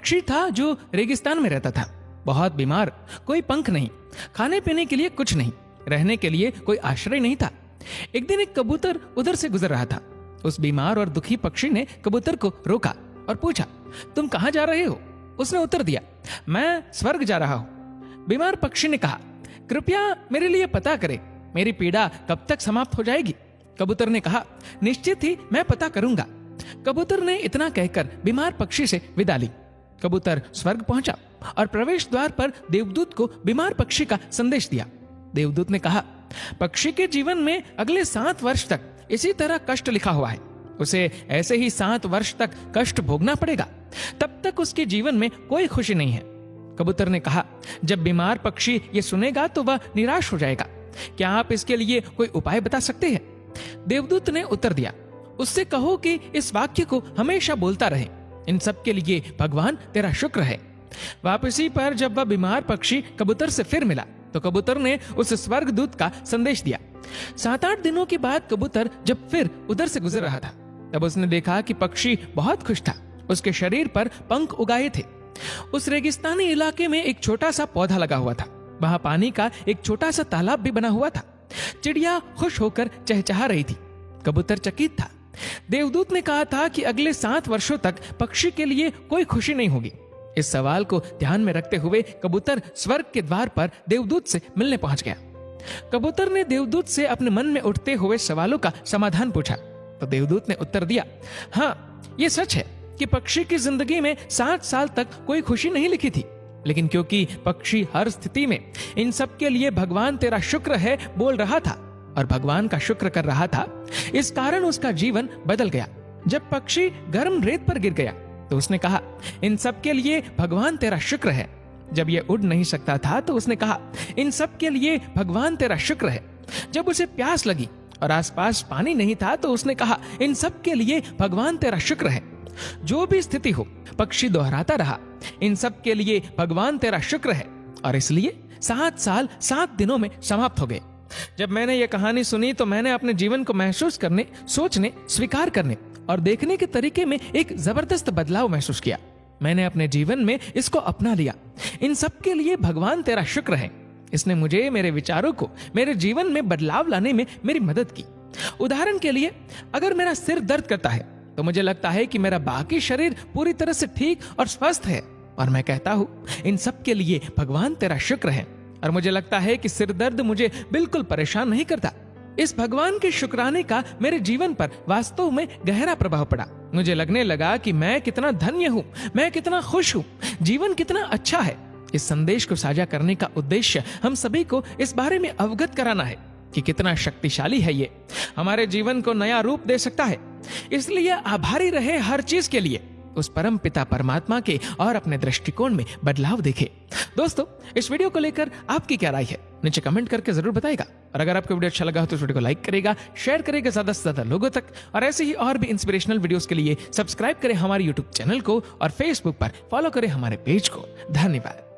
पक्षी था जो रेगिस्तान में रहता था, बहुत बीमार, कोई पंख नहीं, खाने पीने के लिए कुछ नहीं, रहने के लिए कोई आश्रय नहीं था। एक दिन एक कबूतर उधर से गुजर रहा था। उस बीमार और दुखी पक्षी ने कबूतर को रोका और पूछा, तुम कहां जा रहे हो? उसने उत्तर दिया, मैं स्वर्ग जा रहा हूं। बीमार पक्षी ने कहा, कृपया मेरे लिए पता करें, मेरी पीड़ा कब तक समाप्त हो जाएगी? कबूतर ने कहा, निश्चित ही मैं पता करूंगा। कबूतर ने इतना कहकर बीमार पक्षी से विदा ली। कबूतर स्वर्ग पहुंचा और प्रवेश द्वार पर देवदूत को बीमार पक्षी का संदेश दिया। देवदूत ने कहा, पक्षी के जीवन में अगले 7 वर्ष तक इसी तरह कष्ट लिखा हुआ है, उसे ऐसे ही 7 वर्ष तक कष्ट भोगना पड़ेगा, तब तक उसके जीवन में कोई खुशी नहीं है। कबूतर ने कहा, जब बीमार पक्षी ये सुनेगा तो वह निराश हो जाएगा, क्या आप इसके लिए कोई उपाय बता सकते हैं? देवदूत ने उत्तर दिया, उससे कहो कि इस वाक्य को हमेशा बोलता रहे, इन सब के लिए भगवान तेरा शुक्र है। वापसी पर जब वह बीमार पक्षी कबूतर से फिर मिला तो कबूतर ने उस स्वर्गदूत का संदेश दिया। 7-8 दिनों के बाद कबूतर जब फिर उधर से गुजर रहा था, तब उसने देखा कि पक्षी बहुत खुश था, उसके शरीर पर पंख उगाए थे। उस रेगिस्तानी इलाके में एक छोटा सा पौधा लगा हुआ था, वहां पानी का एक छोटा सा तालाब भी बना हुआ था। चिड़िया खुश होकर चहचहा रही थी। कबूतर चकित था। देवदूत ने कहा था कि अगले 7 वर्षों तक पक्षी के लिए कोई खुशी नहीं होगी। इस सवाल को ध्यान में रखते हुए कबूतर स्वर्ग के द्वार पर देवदूत से मिलने पहुंच गया। कबूतर ने देवदूत से अपने मन में उठते हुए सवालों का समाधान पूछा तो देवदूत ने उत्तर दिया, हाँ, ये सच है कि पक्षी की जिंदगी में 7 साल तक कोई खुशी नहीं लिखी थी, लेकिन क्योंकि पक्षी हर स्थिति में इन सब के लिए भगवान तेरा शुक्र है बोल रहा था और भगवान का शुक्र कर रहा था, इस कारण उसका जीवन बदल गया। जब पक्षी गर्म रेत पर गिर गया तो उसने कहा, इन सब के लिए भगवान तेरा शुक्र है। जब यह उड़ नहीं सकता था तो उसने कहा, इन सब के लिए भगवान तेरा शुक्र है। जब उसे प्यास लगी और आसपास पानी नहीं था तो उसने कहा, इन सब के लिए भगवान तेरा शुक्र है। जो भी स्थिति हो, पक्षी दोहराता रहा, इन सब के लिए भगवान तेरा शुक्र है, और इसलिए 7 साल 7 दिनों में समाप्त हो गए। जब मैंने यह कहानी सुनी तो मैंने अपने जीवन को महसूस करने, सोचने, स्वीकार करने और देखने के तरीके में एक जबरदस्त बदलाव महसूस किया। मैंने अपने जीवन में इसको अपना लिया। इन सब के लिए भगवान तेरा शुक्र है। इसने मुझे, मेरे विचारों को, मेरे जीवन में बदलाव लाने में मेरी मदद की। उदाहरण के लिए, अगर मेरा सिर दर्द करता है तो मुझे लगता है कि मेरा बाकी शरीर पूरी तरह से ठीक और स्वस्थ है, और मैं कहता हूं, इन सब के लिए भगवान तेरा शुक्र है। और मुझे लगता है कि सिर दर्द मुझे बिल्कुल परेशान नहीं करता। इस भगवान के शुक्राने का मेरे जीवन पर वास्तव में गहरा प्रभाव पड़ा। मुझे लगने लगा कि मैं कितना धन्य हूँ, मैं कितना खुश हूँ, जीवन कितना अच्छा है। इस संदेश को साझा करने का उद्देश्य हम सभी को इस बारे में अवगत कराना है कि कितना शक्तिशाली है ये, हमारे जीवन को नया रूप दे सकता है। इसलिए आभारी रहे हर चीज के लिए, उस परम पिता परमात्मा के, और अपने दृष्टिकोण में बदलाव देखे। दोस्तों, इस वीडियो को लेकर आपकी क्या राय है, नीचे कमेंट करके जरूर बताएगा। और अगर आपको वीडियो अच्छा लगा हो तो इस वीडियो को लाइक करेगा, शेयर करेगा ज्यादा से ज्यादा लोगों तक, और ऐसे ही और भी इंस्पिरेशनल वीडियोस के लिए सब्सक्राइब करें हमारे यूट्यूब चैनल को और फेसबुक पर फॉलो करें हमारे पेज को। धन्यवाद।